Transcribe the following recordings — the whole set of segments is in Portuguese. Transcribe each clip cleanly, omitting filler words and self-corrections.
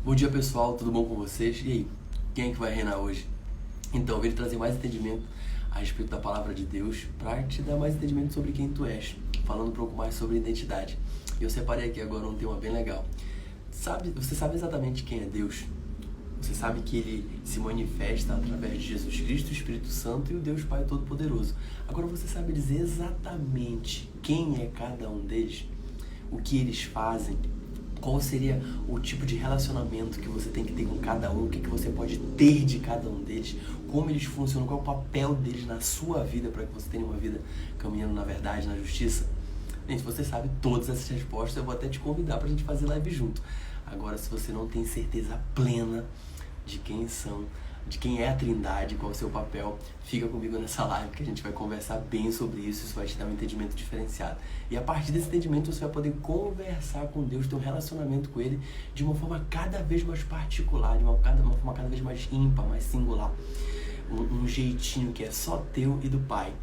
Bom dia, pessoal, tudo bom com vocês? E aí, quem é que vai reinar hoje? Então, eu vim trazer mais entendimento a respeito da palavra de Deus para te dar mais entendimento sobre quem tu és, falando um pouco mais sobre identidade. Eu separei aqui agora um tema bem legal. Você sabe exatamente quem é Deus? Você sabe que Ele se manifesta através de Jesus Cristo, o Espírito Santo e o Deus Pai Todo-Poderoso. Agora, você sabe dizer exatamente quem é cada um deles? O que eles fazem? Qual seria o tipo de relacionamento que você tem que ter com cada um? O que você pode ter de cada um deles? Como eles funcionam? Qual é o papel deles na sua vida para que você tenha uma vida caminhando na verdade, na justiça? Gente, se você sabe todas essas respostas, eu vou até te convidar para a gente fazer live junto. Agora, se você não tem certeza plena de quem são, de quem é a Trindade, qual é o seu papel, fica comigo nessa live que a gente vai conversar bem sobre isso. Isso vai te dar um entendimento diferenciado. E a partir desse entendimento você vai poder conversar com Deus, ter um relacionamento com Ele de uma forma cada vez mais particular, de uma forma cada vez mais ímpar, mais singular. Um jeitinho que é só teu e do Pai.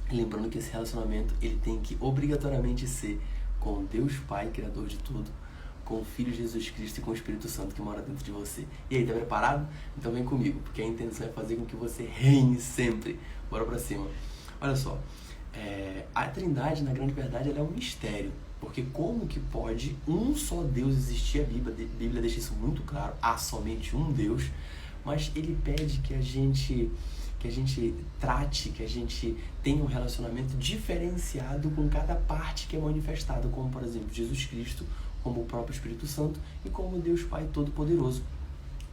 Lembrando que esse relacionamento ele tem que obrigatoriamente ser com Deus Pai, Criador de tudo, com o Filho Jesus Cristo e com o Espírito Santo que mora dentro de você. E aí, tá preparado? Então vem comigo, porque a intenção é fazer com que você reine sempre. Bora pra cima. Olha só, a Trindade, na grande verdade, ela é um mistério. Porque como que pode um só Deus existir? A Bíblia deixa isso muito claro. Há somente um Deus, mas Ele pede que a gente trate, que a gente tenha um relacionamento diferenciado com cada parte que é manifestada, como, por exemplo, Jesus Cristo, como o próprio Espírito Santo e como Deus Pai Todo-Poderoso.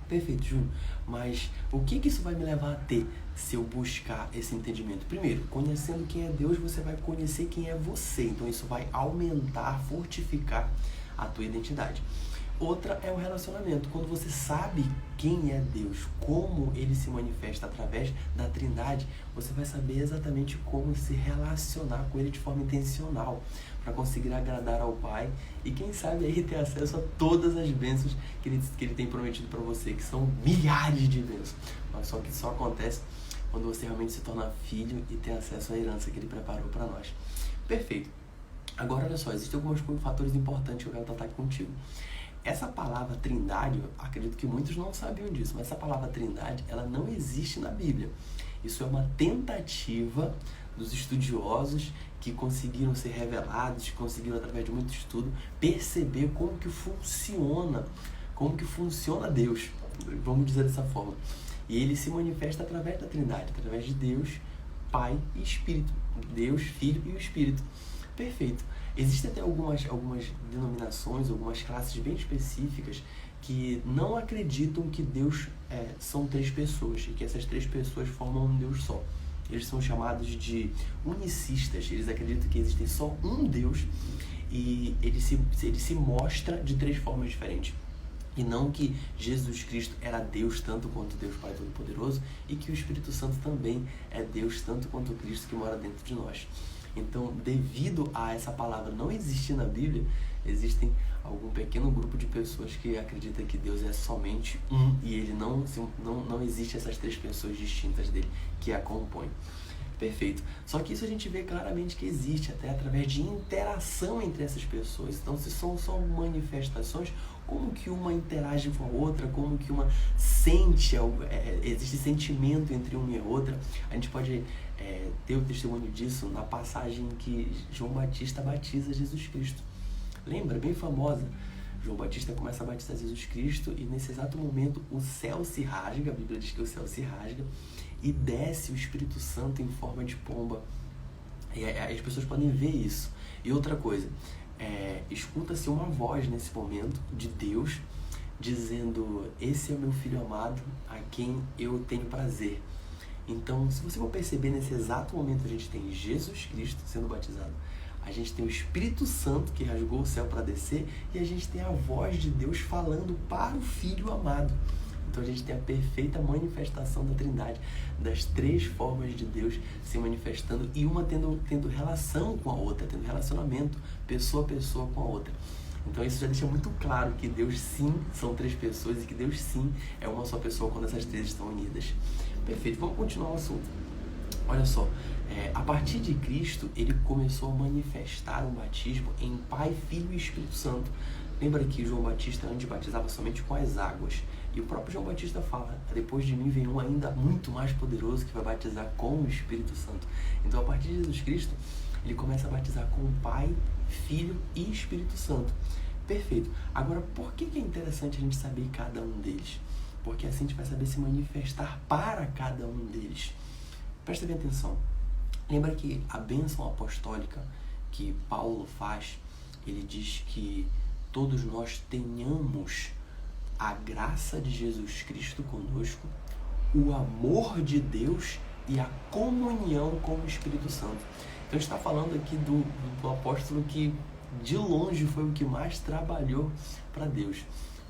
Perfeito, Júnior. Mas o que isso vai me levar a ter se eu buscar esse entendimento? Primeiro, conhecendo quem é Deus, você vai conhecer quem é você. Então isso vai aumentar, fortificar a tua identidade. Outra é o relacionamento. Quando você sabe quem é Deus, como Ele se manifesta através da Trindade, você vai saber exatamente como se relacionar com Ele de forma intencional, para conseguir agradar ao Pai e quem sabe aí ter acesso a todas as bênçãos que Ele tem prometido para você, que são milhares de bênçãos. Mas só que só acontece quando você realmente se torna filho e tem acesso à herança que Ele preparou para nós. Perfeito. Agora olha só, existem alguns fatores importantes que eu quero tratar aqui contigo. Essa palavra Trindade, eu acredito que muitos não sabiam disso, mas essa palavra Trindade, ela não existe na Bíblia. Isso é uma tentativa dos estudiosos que conseguiram ser revelados, que conseguiram, através de muito estudo, perceber como que funciona Deus, vamos dizer dessa forma. E Ele se manifesta através da Trindade, através de Deus, Pai e Espírito. Deus, Filho e o Espírito. Perfeito. Existem até algumas denominações, algumas classes bem específicas que não acreditam que Deus são três pessoas e que essas três pessoas formam um Deus só. Eles são chamados de unicistas. Eles acreditam que existe só um Deus e ele se mostra de três formas diferentes. E não que Jesus Cristo era Deus tanto quanto Deus Pai Todo-Poderoso e que o Espírito Santo também é Deus tanto quanto o Cristo que mora dentro de nós. Então, devido a essa palavra não existir na Bíblia, existem algum pequeno grupo de pessoas que acreditam que Deus é somente um e Ele não existe essas três pessoas distintas dele que a compõem. Perfeito. Só que isso a gente vê claramente que existe, até através de interação entre essas pessoas. Então, se são só manifestações, como que uma interage com a outra, como que uma sente, existe sentimento entre uma e a outra. A gente pode ter o testemunho disso na passagem que João Batista batiza Jesus Cristo. Lembra? Bem famosa. João Batista começa a batizar Jesus Cristo e nesse exato momento o céu se rasga, a Bíblia diz que o céu se rasga e desce o Espírito Santo em forma de pomba. E as pessoas podem ver isso. E outra coisa, escuta-se uma voz nesse momento de Deus dizendo: esse é o meu filho amado a quem eu tenho prazer. Então, se você for perceber, nesse exato momento a gente tem Jesus Cristo sendo batizado, a gente tem o Espírito Santo que rasgou o céu para descer e a gente tem a voz de Deus falando para o Filho amado. Então a gente tem a perfeita manifestação da Trindade, das três formas de Deus se manifestando e uma tendo relação com a outra, tendo relacionamento, pessoa a pessoa com a outra. Então isso já deixa muito claro que Deus sim são três pessoas e que Deus sim é uma só pessoa quando essas três estão unidas. Perfeito, vamos continuar o assunto. Olha só, a partir de Cristo, ele começou a manifestar o batismo em Pai, Filho e Espírito Santo. Lembra que João Batista antes batizava somente com as águas. E o próprio João Batista fala, depois de mim vem um ainda muito mais poderoso que vai batizar com o Espírito Santo. Então, a partir de Jesus Cristo, ele começa a batizar com o Pai, Filho e Espírito Santo. Perfeito. Agora, por que é interessante a gente saber cada um deles? Porque assim a gente vai saber se manifestar para cada um deles. Presta bem atenção. Lembra que a bênção apostólica que Paulo faz, ele diz que todos nós tenhamos a graça de Jesus Cristo conosco, o amor de Deus e a comunhão com o Espírito Santo. Então a gente está falando aqui do apóstolo que de longe foi o que mais trabalhou para Deus.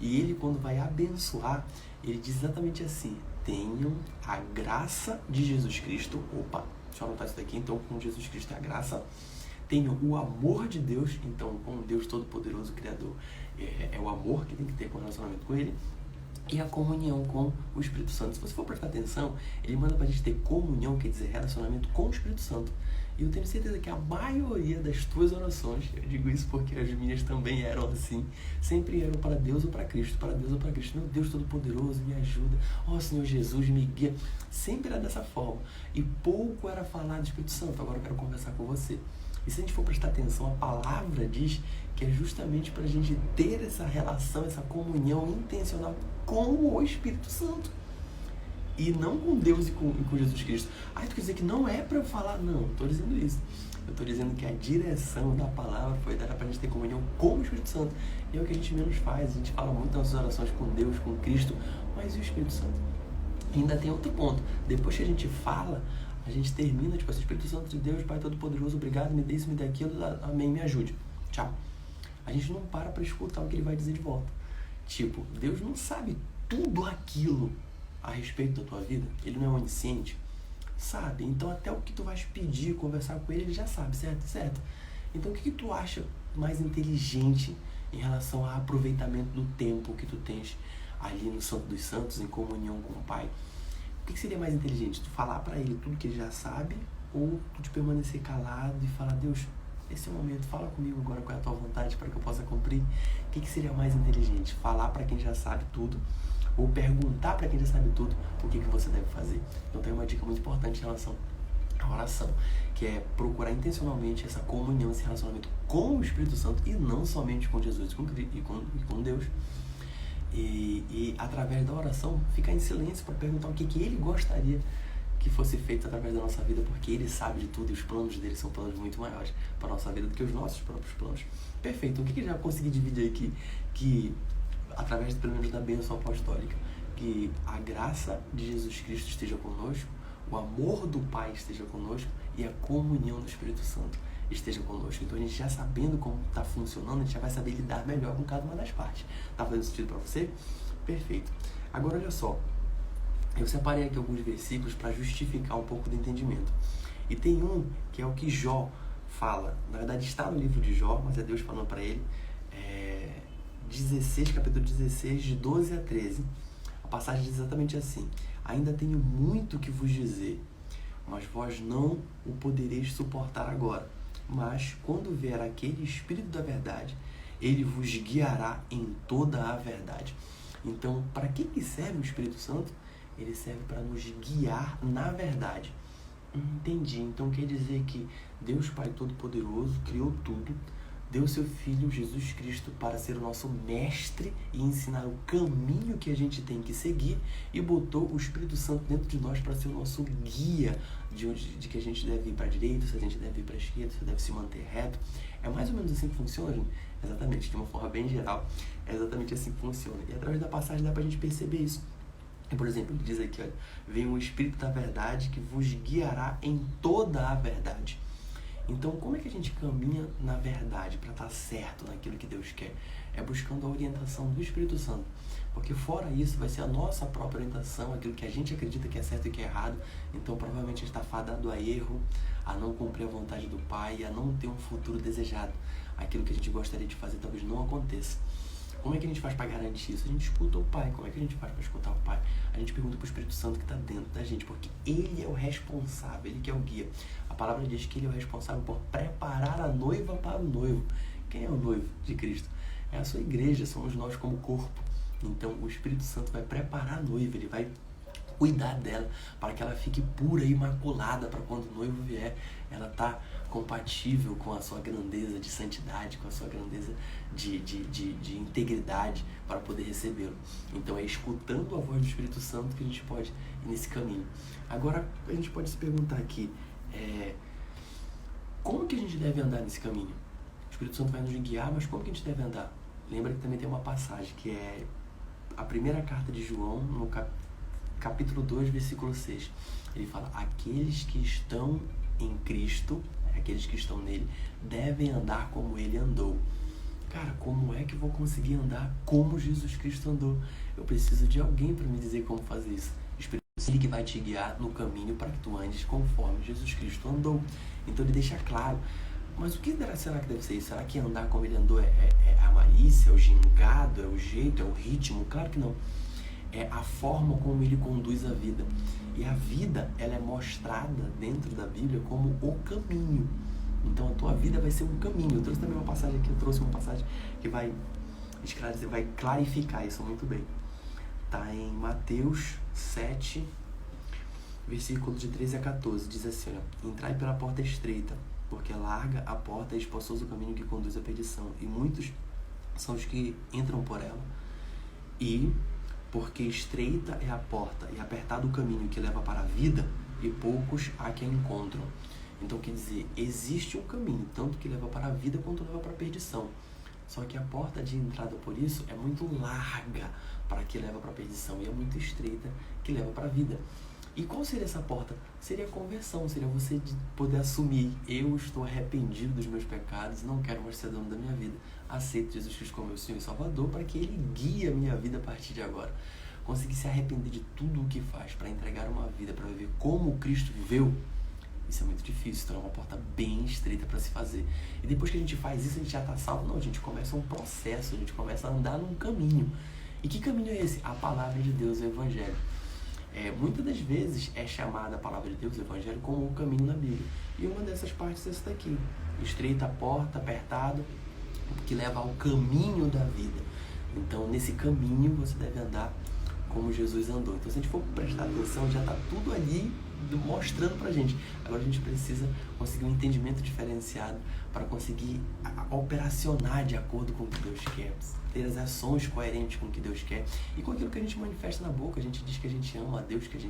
E ele, quando vai abençoar, ele diz exatamente assim: tenham a graça de Jesus Cristo. Opa, deixa eu anotar isso daqui. Então, com Jesus Cristo é a graça. Tenham o amor de Deus. Então, com Deus Todo-Poderoso, Criador, é o amor que tem que ter com o relacionamento com Ele. E a comunhão com o Espírito Santo. Se você for prestar atenção, ele manda pra gente ter comunhão, quer dizer, relacionamento com o Espírito Santo. E eu tenho certeza que a maioria das tuas orações, eu digo isso porque as minhas também eram assim, sempre eram para Deus ou para Cristo, para Deus ou para Cristo. Meu Deus Todo-Poderoso, me ajuda. Ó Senhor Jesus, me guia. Sempre era dessa forma. E pouco era falar do Espírito Santo. Agora eu quero conversar com você. E se a gente for prestar atenção, a palavra diz que é justamente para a gente ter essa relação, essa comunhão intencional com o Espírito Santo. E não com Deus e com Jesus Cristo. Tu quer dizer que não é para eu falar? Não, não estou dizendo isso. Eu estou dizendo que a direção da palavra foi dada para a gente ter comunhão com o Espírito Santo. E é o que a gente menos faz. A gente fala muito nas orações com Deus, com Cristo, mas e o Espírito Santo? E ainda tem outro ponto. Depois que a gente fala, a gente termina, tipo assim, Espírito Santo de Deus, Pai Todo-Poderoso, obrigado, me dê isso, me dê aquilo, amém, me ajude. Tchau. A gente não para escutar o que ele vai dizer de volta. Tipo, Deus não sabe tudo aquilo a respeito da tua vida. Ele não é onisciente. Sabe? Então até o que tu vais pedir, conversar com ele, ele já sabe, certo? Certo? Então o que tu acha mais inteligente em relação ao aproveitamento do tempo que tu tens ali no Santo dos Santos, em comunhão com o Pai? O que seria mais inteligente? Tu falar para ele tudo que ele já sabe, ou tu te permanecer calado e falar: Deus, esse é o momento, fala comigo agora qual é a tua vontade para que eu possa cumprir? O que seria mais inteligente? Falar para quem já sabe tudo, ou perguntar para quem já sabe tudo o que você deve fazer? Então tem uma dica muito importante em relação à oração, que é procurar intencionalmente essa comunhão, esse relacionamento com o Espírito Santo, e não somente com Jesus e com Deus. E através da oração, ficar em silêncio para perguntar o que ele gostaria que fosse feito através da nossa vida, porque ele sabe de tudo e os planos dele são planos muito maiores para a nossa vida do que os nossos próprios planos. Perfeito. O que já consegui dividir aqui? Que através, pelo menos, da bênção apostólica, que a graça de Jesus Cristo esteja conosco, o amor do Pai esteja conosco e a comunhão do Espírito Santo esteja conosco. Então a gente já sabendo como está funcionando, a gente já vai saber lidar melhor com cada uma das partes. Tá fazendo sentido para você? Perfeito. Agora olha só, eu separei aqui alguns versículos para justificar um pouco do entendimento. E tem um que é o que Jó fala. Na verdade está no livro de Jó, mas é Deus falando para ele. 16, capítulo 16, de 12 a 13. A passagem diz exatamente assim: ainda tenho muito que vos dizer, mas vós não o podereis suportar agora. Mas quando vier aquele Espírito da verdade, ele vos guiará em toda a verdade. Então, para que serve o Espírito Santo? Ele serve para nos guiar na verdade. Entendi. Então quer dizer que Deus Pai Todo-Poderoso criou tudo, deu seu Filho Jesus Cristo para ser o nosso mestre e ensinar o caminho que a gente tem que seguir, e botou o Espírito Santo dentro de nós para ser o nosso guia de que a gente deve ir para a direita, se a gente deve ir para a esquerda, se deve se manter reto. É mais ou menos assim que funciona, gente? Exatamente, de uma forma bem geral, é exatamente assim que funciona. E através da passagem dá para a gente perceber isso. Por exemplo, ele diz aqui, olha, vem o Espírito da verdade que vos guiará em toda a verdade. Então, como é que a gente caminha na verdade para estar certo naquilo que Deus quer? É buscando a orientação do Espírito Santo. Porque fora isso, vai ser a nossa própria orientação, aquilo que a gente acredita que é certo e que é errado. Então, provavelmente, a gente está fadado a erro, a não cumprir a vontade do Pai, a não ter um futuro desejado. Aquilo que a gente gostaria de fazer talvez não aconteça. Como é que a gente faz para garantir isso? A gente escuta o Pai. Como é que a gente faz para escutar o Pai? A gente pergunta para o Espírito Santo que está dentro da gente, porque Ele é o responsável, Ele que é o guia. A palavra diz que Ele é o responsável por preparar a noiva para o noivo. Quem é o noivo de Cristo? é a sua igreja, somos nós como corpo. Então o Espírito Santo vai preparar a noiva, ele vai cuidar dela para que ela fique pura e imaculada, para quando o noivo vier, ela tá compatível com a sua grandeza de santidade, com a sua grandeza de integridade para poder recebê-lo. Então é escutando a voz do Espírito Santo que a gente pode ir nesse caminho. Agora a gente pode se perguntar aqui, como que a gente deve andar nesse caminho? O Espírito Santo vai nos guiar, mas como que a gente deve andar? Lembra que também tem uma passagem que é a primeira carta de João, no capítulo 2, versículo 6. Ele fala, aqueles que estão em Cristo, aqueles que estão nele, devem andar como ele andou. Cara, como é que eu vou conseguir andar como Jesus Cristo andou? Eu preciso de alguém para me dizer como fazer isso. O Espírito Santo é ele que vai te guiar no caminho para que tu andes conforme Jesus Cristo andou. Então ele deixa claro. Mas o que será que deve ser isso? Será que andar como ele andou é a malícia, é o gingado, é o jeito, é o ritmo? Claro que não. É a forma como ele conduz a vida. E a vida, ela é mostrada dentro da Bíblia como o caminho. Então a tua vida vai ser um caminho. Eu trouxe também uma passagem aqui, que vai esclarecer, vai clarificar isso muito bem. Está em Mateus 7, versículo de 13 a 14. Diz assim, ó, entrai pela porta estreita, porque é larga a porta e espaçoso o caminho que conduz à perdição. E muitos são os que entram por ela. E porque estreita é a porta e apertado o caminho que leva para a vida, e poucos há que a encontram. Então, quer dizer, existe um caminho, tanto que leva para a vida quanto leva para a perdição. Só que a porta de entrada, por isso, é muito larga para que leva para a perdição e é muito estreita que leva para a vida. E qual seria essa porta? Seria a conversão, seria você poder assumir, eu estou arrependido dos meus pecados, não quero mais ser dono da minha vida. Aceito Jesus Cristo como meu Senhor e Salvador para que Ele guie a minha vida a partir de agora. Conseguir se arrepender de tudo o que faz para entregar uma vida, para viver como Cristo viveu, isso é muito difícil, então é uma porta bem estreita para se fazer. E depois que a gente faz isso, a gente já está salvo? Não, a gente começa um processo, a gente começa a andar num caminho. E que caminho é esse? A palavra de Deus, o Evangelho. Muitas das vezes é chamada a palavra de Deus, o Evangelho, como o caminho na Bíblia. E uma dessas partes é essa daqui. Estreita a porta, apertado, que leva ao caminho da vida. Então, nesse caminho, você deve andar como Jesus andou. Então, se a gente for prestar atenção, já está tudo ali mostrando pra gente. Agora a gente precisa conseguir um entendimento diferenciado para conseguir operacionar de acordo com o que Deus quer, ter as ações coerentes com o que Deus quer e com aquilo que a gente manifesta na boca. A gente diz que a gente ama a Deus, que a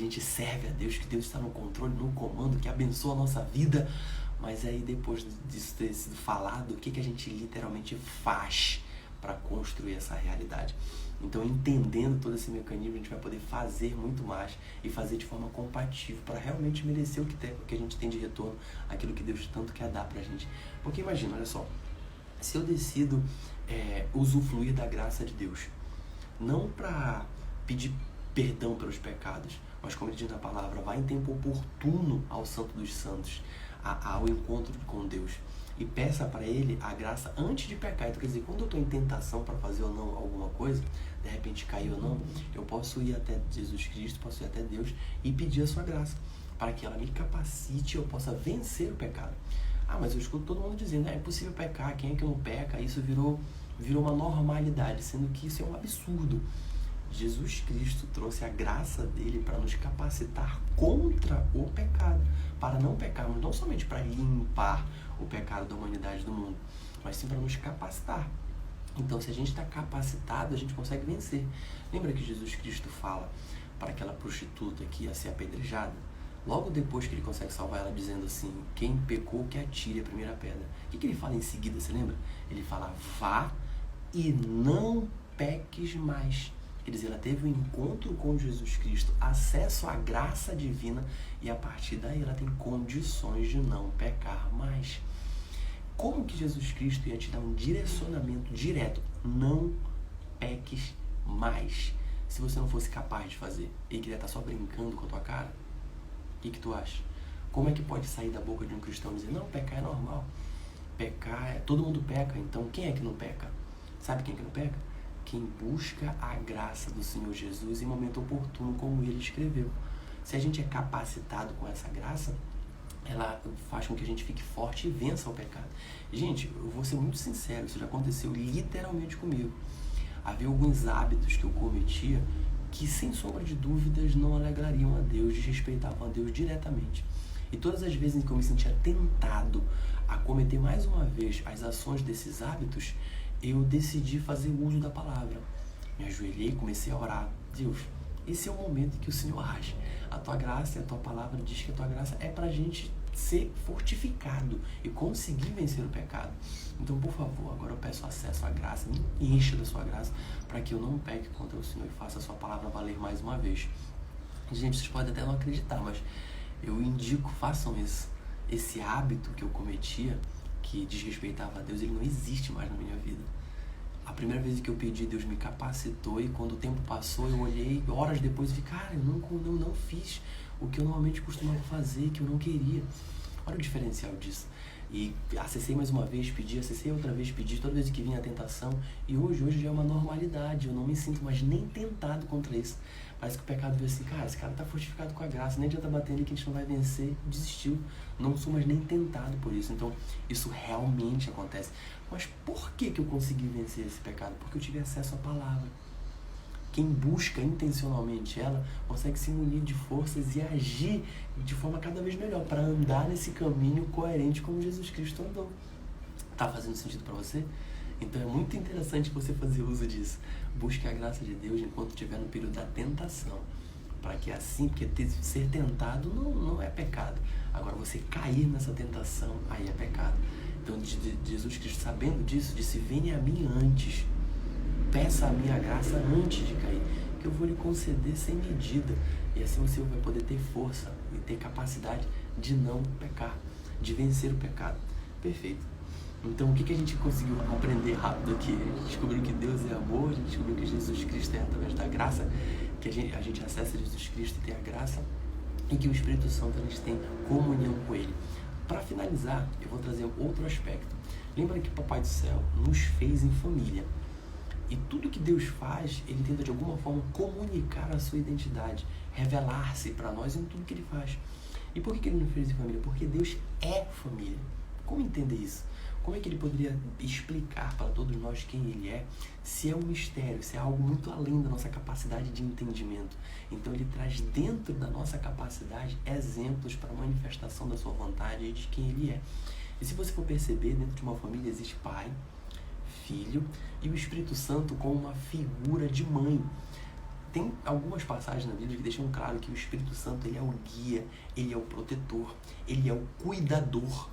gente serve a Deus, que Deus está no controle, no comando, que abençoa a nossa vida. Mas aí depois disso ter sido falado, o que a gente literalmente faz para construir essa realidade? Então, entendendo todo esse mecanismo, a gente vai poder fazer muito mais e fazer de forma compatível para realmente merecer o que a gente tem de retorno, aquilo que Deus tanto quer dar pra gente. Porque imagina, olha só, se eu decido usufruir da graça de Deus, não para pedir perdão pelos pecados, mas como ele diz na palavra, vai em tempo oportuno ao Santo dos Santos, ao encontro com Deus, e peça para Ele a graça antes de pecar. Então, quer dizer, quando eu estou em tentação para fazer ou não alguma coisa, de repente cair ou não, eu posso ir até Jesus Cristo, posso ir até Deus e pedir a sua graça, para que ela me capacite e eu possa vencer o pecado. Ah, mas eu escuto todo mundo dizendo, é impossível pecar, quem é que não peca? Isso virou uma normalidade, sendo que isso é um absurdo. Jesus Cristo trouxe a graça dele para nos capacitar contra o pecado, para não pecarmos, não somente para limpar o pecado da humanidade do mundo, mas sim para nos capacitar. Então, se a gente está capacitado, a gente consegue vencer. Lembra que Jesus Cristo fala para aquela prostituta que ia ser apedrejada? Logo depois que ele consegue salvar ela, dizendo assim, quem pecou que atire a primeira pedra. O que ele fala em seguida, você lembra? Ele fala, vá e não peques mais. Quer dizer, ela teve um encontro com Jesus Cristo, acesso à graça divina, e a partir daí ela tem condições de não pecar mais. Como que Jesus Cristo ia te dar um direcionamento direto? Não peques mais. Se você não fosse capaz de fazer, ele queria estar só brincando com a tua cara? O que tu acha? Como é que pode sair da boca de um cristão e dizer, não, pecar é normal. Pecar, todo mundo peca, então quem é que não peca? Sabe quem é que não peca? Quem busca a graça do Senhor Jesus em momento oportuno, como ele escreveu. Se a gente é capacitado com essa graça, ela faz com que a gente fique forte e vença o pecado. Gente, eu vou ser muito sincero, isso já aconteceu literalmente comigo. Havia alguns hábitos que eu cometia que, sem sombra de dúvidas, não alegrariam a Deus, desrespeitavam a Deus diretamente. E todas as vezes em que eu me sentia tentado a cometer mais uma vez as ações desses hábitos, eu decidi fazer uso da palavra. Me ajoelhei, comecei a orar. Deus, esse é o momento em que o Senhor age. A tua graça e a tua palavra diz que a tua graça é pra gente ser fortificado e conseguir vencer o pecado. Então, por favor, agora eu peço acesso à graça, me encha da sua graça, para que eu não peque contra o Senhor e faça a sua palavra valer mais uma vez. Gente, vocês podem até não acreditar, mas eu indico, façam isso. Esse hábito que eu cometia, que desrespeitava a Deus, ele não existe mais na minha vida. A primeira vez que eu pedi, Deus me capacitou, e quando o tempo passou, eu olhei horas depois e vi, cara, eu não fiz o que eu normalmente costumava fazer, que eu não queria. Olha o diferencial disso. E acessei mais uma vez, pedi, acessei outra vez, pedi, toda vez que vinha a tentação. E hoje já é uma normalidade, eu não me sinto mais nem tentado contra isso. Parece que o pecado veio assim, cara, esse cara tá fortificado com a graça, nem adianta bater nele que a gente não vai vencer. Desistiu, não sou mais nem tentado por isso. Então, isso realmente acontece. Mas por que eu consegui vencer esse pecado? Porque eu tive acesso à palavra. Quem busca intencionalmente ela, consegue se munir de forças e agir de forma cada vez melhor, para andar nesse caminho coerente como Jesus Cristo andou. Tá fazendo sentido para você? Então é muito interessante você fazer uso disso. Busque a graça de Deus enquanto estiver no período da tentação. Para que assim, porque ser tentado não é pecado. Agora, você cair nessa tentação, aí é pecado. Então Jesus Cristo, sabendo disso, disse, venha a mim antes. Peça a minha graça antes de cair, que eu vou lhe conceder sem medida. E assim você vai poder ter força e ter capacidade de não pecar, de vencer o pecado. Perfeito. Então, o que a gente conseguiu aprender rápido aqui? A gente descobriu que Deus é amor, a gente descobriu que Jesus Cristo é através da graça, que a gente acessa Jesus Cristo e tem a graça, e que o Espírito Santo, a gente tem comunhão com Ele. Para finalizar, eu vou trazer outro aspecto. Lembra que o Papai do Céu nos fez em família. E tudo que Deus faz, Ele tenta de alguma forma comunicar a sua identidade, revelar-se para nós em tudo que Ele faz. E por que Ele nos fez em família? Porque Deus é família. Como entender isso? Como é que Ele poderia explicar para todos nós quem Ele é, se é um mistério, se é algo muito além da nossa capacidade de entendimento? Então Ele traz dentro da nossa capacidade exemplos para a manifestação da sua vontade e de quem Ele é. E se você for perceber, dentro de uma família existe pai, Filho e o Espírito Santo como uma figura de mãe. Tem algumas passagens na Bíblia que deixam claro que o Espírito Santo, ele é o guia, ele é o protetor, ele é o cuidador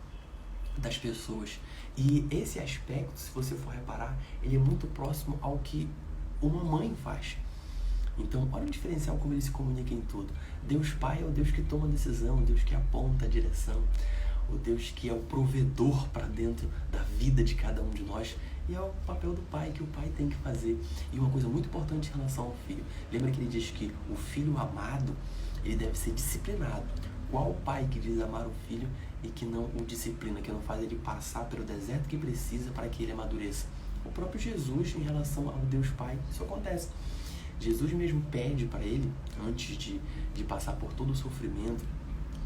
das pessoas. E esse aspecto, se você for reparar, ele é muito próximo ao que uma mãe faz. Então, olha o diferencial como ele se comunica em tudo. Deus Pai é o Deus que toma a decisão, o Deus que aponta a direção, o Deus que é o provedor para dentro da vida de cada um de nós. E é o papel do pai, que o pai tem que fazer. E uma coisa muito importante em relação ao filho. Lembra que ele diz que o filho amado, ele deve ser disciplinado. Qual pai que diz amar o filho e que não o disciplina, que não faz ele passar pelo deserto que precisa para que ele amadureça? O próprio Jesus, em relação ao Deus Pai, isso acontece. Jesus mesmo pede para ele, antes de passar por todo o sofrimento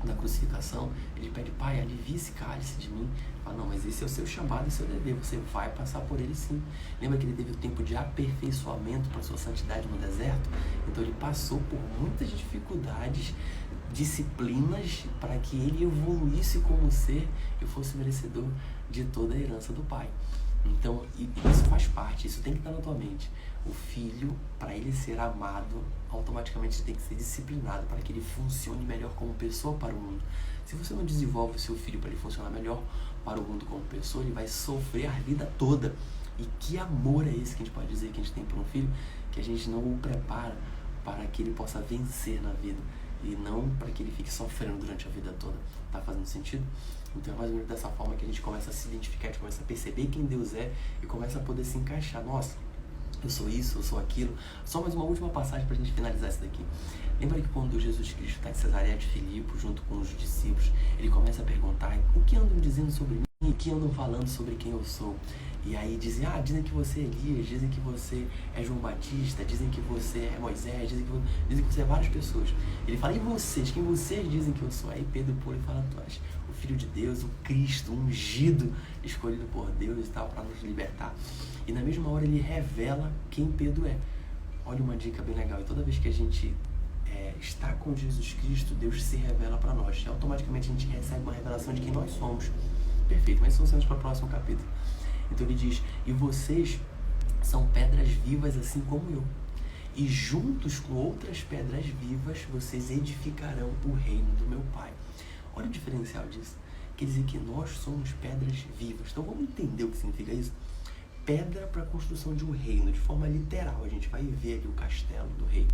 da crucificação, ele pede, Pai, alivia esse cálice de mim. Fala, não, mas esse é o seu chamado e seu dever, você vai passar por ele sim. Lembra que ele teve o tempo de aperfeiçoamento para sua santidade no deserto? Então ele passou por muitas dificuldades, disciplinas, para que ele evoluísse como ser e fosse merecedor de toda a herança do Pai. Então, isso faz parte, isso tem que estar na tua mente. O filho, para ele ser amado, automaticamente ele tem que ser disciplinado para que ele funcione melhor como pessoa para o mundo. Se você não desenvolve o seu filho para ele funcionar melhor para o mundo como pessoa, ele vai sofrer a vida toda. E que amor é esse que a gente pode dizer que a gente tem por um filho, que a gente não o prepara para que ele possa vencer na vida e não para que ele fique sofrendo durante a vida toda. Tá fazendo sentido? Então é mais ou menos dessa forma que a gente começa a se identificar, a gente começa a perceber quem Deus é e começa a poder se encaixar. Nossa, eu sou isso, eu sou aquilo. Só mais uma última passagem para a gente finalizar isso daqui. Lembra que quando Jesus Cristo está em Cesareia de Filipe, junto com os discípulos, ele começa a perguntar, o que andam dizendo sobre mim? O que andam falando sobre quem eu sou? E aí dizem que você é Elias, dizem que você é João Batista, dizem que você é Moisés, dizem que você é várias pessoas. Ele fala, e vocês? Quem vocês dizem que eu sou? Aí Pedro pula e fala, tu és Filho de Deus, o Cristo, o ungido, escolhido por Deus e tal, para nos libertar. E na mesma hora ele revela quem Pedro é. Olha uma dica bem legal, e toda vez que a gente está com Jesus Cristo, Deus se revela para nós. E automaticamente a gente recebe uma revelação de quem nós somos. Perfeito, mas vamos para o próximo capítulo. Então ele diz, e vocês são pedras vivas assim como eu. E juntos com outras pedras vivas, vocês edificarão o reino do meu Pai. Olha o diferencial disso. Quer dizer que nós somos pedras vivas. Então vamos entender o que significa isso? Pedra para a construção de um reino, de forma literal. A gente vai ver ali o castelo do rei.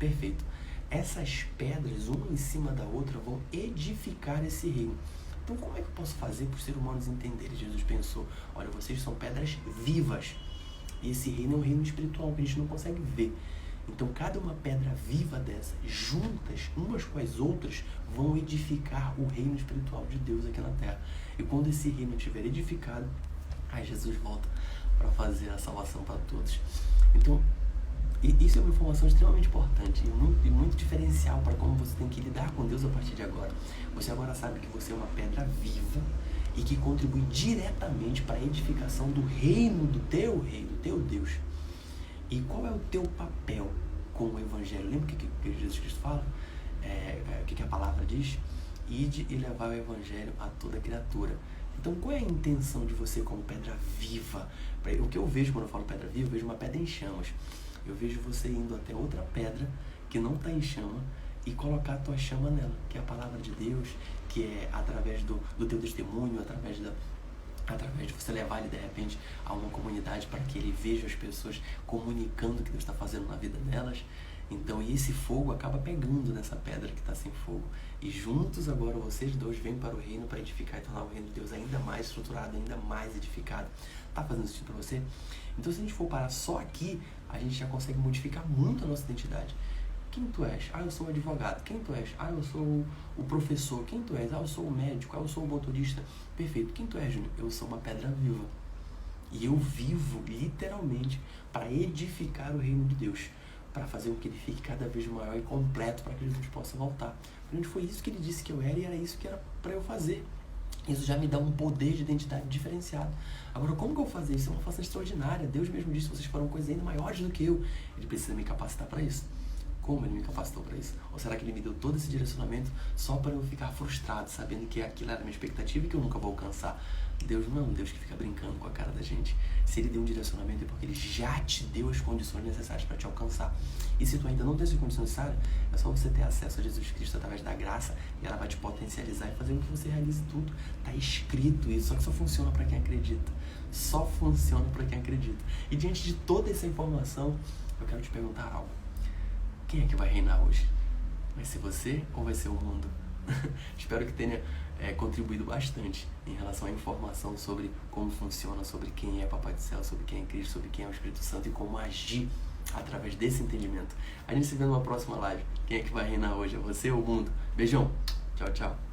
Perfeito. Essas pedras, uma em cima da outra, vão edificar esse reino. Então como é que eu posso fazer para os seres humanos entenderem? Jesus pensou, olha, vocês são pedras vivas. E esse reino é um reino espiritual que a gente não consegue ver. Então, cada uma pedra viva dessa, juntas, umas com as outras, vão edificar o reino espiritual de Deus aqui na Terra. E quando esse reino estiver edificado, aí Jesus volta para fazer a salvação para todos. Então, isso é uma informação extremamente importante e muito diferencial para como você tem que lidar com Deus a partir de agora. Você agora sabe que você é uma pedra viva e que contribui diretamente para a edificação do reino, do teu Deus. E qual é o teu papel com o Evangelho? Lembra o que Jesus Cristo fala? O que a palavra diz? Ide e levar o Evangelho a toda criatura. Então, qual é a intenção de você como pedra viva? O que eu vejo quando eu falo pedra viva, eu vejo uma pedra em chamas. Eu vejo você indo até outra pedra que não está em chama e colocar a tua chama nela, que é a palavra de Deus, que é através do teu testemunho, através de você levar ele de repente a uma comunidade para que ele veja as pessoas comunicando o que Deus está fazendo na vida delas. Então, e esse fogo acaba pegando nessa pedra que está sem fogo. E juntos agora vocês dois vêm para o reino para edificar e tornar o reino de Deus ainda mais estruturado, ainda mais edificado. Tá fazendo sentido para você? Então, se a gente for parar só aqui, a gente já consegue modificar muito a nossa identidade. Quem tu és? Ah, eu sou o advogado. Quem tu és? Ah, eu sou o professor. Quem tu és? Ah, eu sou o médico. Ah, eu sou o motorista. Perfeito. Quem tu és, Júnior? Eu sou uma pedra viva. E eu vivo, literalmente, para edificar o reino de Deus. Para fazer com que ele fique cada vez maior e completo, para que Jesus possa voltar. Porque foi isso que ele disse que eu era e era isso que era para eu fazer. Isso já me dá um poder de identidade diferenciado. Agora, como que eu vou fazer isso? É uma façanha extraordinária. Deus mesmo disse, vocês foram coisas ainda maiores do que eu. Ele precisa me capacitar para isso. Como ele me capacitou para isso? Ou será que ele me deu todo esse direcionamento só para eu ficar frustrado, sabendo que aquilo era a minha expectativa e que eu nunca vou alcançar? Deus não é um Deus que fica brincando com a cara da gente. Se ele deu um direcionamento é porque ele já te deu as condições necessárias para te alcançar. E se tu ainda não tem essas condições necessárias, é só você ter acesso a Jesus Cristo através da graça e ela vai te potencializar e fazer com que você realize tudo. Tá escrito isso, só que só funciona para quem acredita. Só funciona para quem acredita. E diante de toda essa informação, eu quero te perguntar algo. Quem é que vai reinar hoje? Vai ser você ou vai ser o mundo? Espero que tenha contribuído bastante em relação à informação sobre como funciona, sobre quem é Papai do Céu, sobre quem é Cristo, sobre quem é o Espírito Santo e como agir através desse entendimento. A gente se vê numa próxima live. Quem é que vai reinar hoje? É você ou o mundo? Beijão. Tchau, tchau.